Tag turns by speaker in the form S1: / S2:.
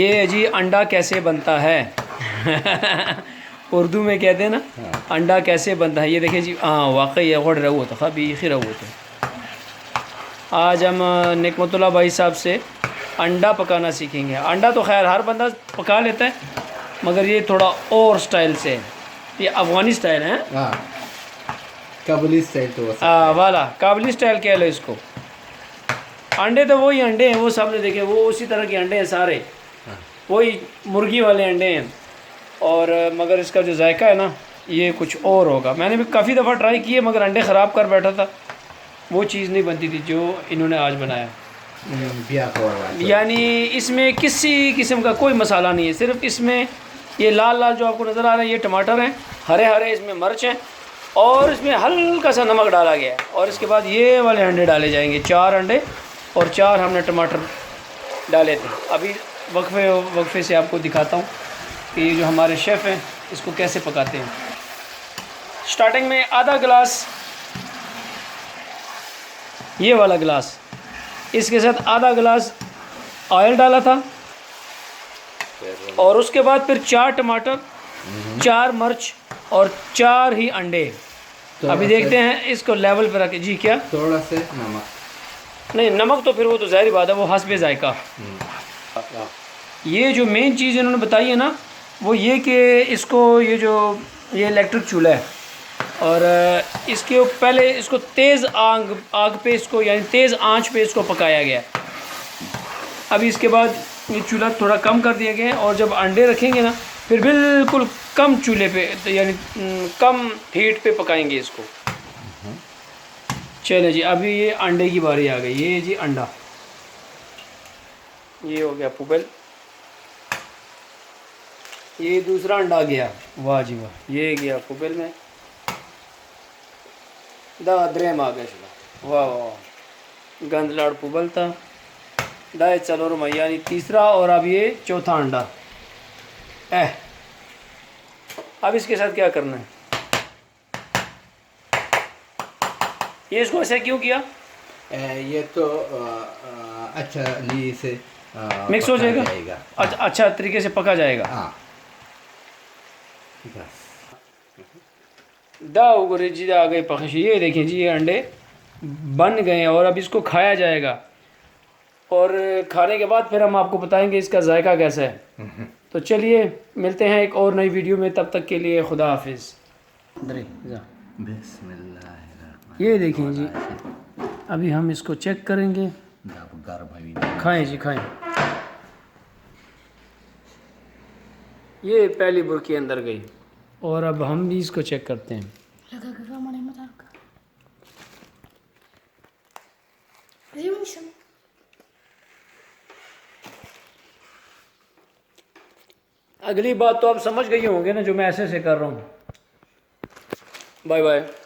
S1: ये जी अंडा कैसे बनता है उर्दू में कहते हैं ना अंडा कैसे बनता है ये देखिए जी हाँ वाकई गुड़ रहा हुआ था बीखी रहा हुआ था आज हम नेकमतुल्लाह भाई साहब से अंडा पकाना सीखेंगे अंडा तो खैर हर बंदा पका लेता है मगर ये थोड़ा और स्टाइल से ये अफगानी स्टाइल है
S2: काबुली स्टाइल तो
S1: वाला काबुली स्टाइल कह लो इसको अंडे तो वही अंडे हैं वो सामने देखे वो उसी तरह के अंडे हैं सारे वही मुर्गी वाले अंडे हैं और मगर इसका जो जायका है ना ये कुछ और होगा मैंने भी काफ़ी दफ़ा ट्राई किए मगर अंडे ख़राब कर बैठा था वो चीज़ नहीं बनती थी जो इन्होंने आज बनाया यानी इसमें किसी किस्म का कोई मसाला नहीं है सिर्फ इसमें ये लाल लाल जो आपको नज़र आ रहा है ये टमाटर हैं हरे हरे इसमें मिर्च हैं और इसमें हल्का सा नमक डाला गया है और इसके बाद ये वाले अंडे डाले जाएंगे 4 अंडे और 4 हमने टमाटर डाले थे अभी वक्फे से आपको दिखाता हूँ कि ये जो हमारे शेफ़ हैं इसको कैसे पकाते हैं स्टार्टिंग में आधा गिलास ये वाला गिलास इसके साथ आधा गिलास ऑयल डाला था और उसके बाद फिर 4 टमाटर 4 मिर्च और 4 ही अंडे अभी देखते हैं इसको लेवल पर रखे जी क्या
S2: थोड़ा से नमक
S1: नहीं नमक तो फिर वो तो ज़ाहिर बात है वो हस्बे जायका ये जो मेन चीज़ इन्होंने बताई है ना वो ये कि इसको ये जो ये इलेक्ट्रिक चूल्हा है और इसके पहले इसको तेज़ आग पे इसको यानी तेज़ आंच पे इसको पकाया गया अभी इसके बाद ये चूल्हा थोड़ा कम कर दिया गया और जब अंडे रखेंगे ना फिर बिल्कुल कम चूल्हे पे यानी कम हीट पे पकाएंगे इसको चले जी अभी ये अंडे की बारी आ गई ये जी अंडा ये हो गया पुबल ये दूसरा अंडा गया वाह जी वाह ये गया पुबल में दा द्रेम आ गया वाह वाह गंद लाड़ पुबल था दाए चलो रमा यानी तीसरा और अब ये चौथा अंडा अब इसके साथ क्या करना है ये इसको ऐसा क्यों किया
S2: ये तो अच्छा ली से
S1: मिक्स हो जाएगा अच्छा तरीके से पका जाएगा दा उगरे जी आ गए पकश ये देखें जी ये अंडे बन गए और अब इसको खाया जाएगा और खाने के बाद फिर हम आपको बताएंगे इसका जायका कैसा है तो चलिए मिलते हैं एक और नई वीडियो में तब तक के लिए खुदा हाफिज़ ये देखें जी अभी हम इसको चेक करेंगे खाएं जी खाएं ये पहली बुर्की अंदर गई और अब हम भी इसको चेक करते हैं अगली बात तो आप समझ गए होंगे ना, जो मैं ऐसे कर रहा हूँ। Bye bye.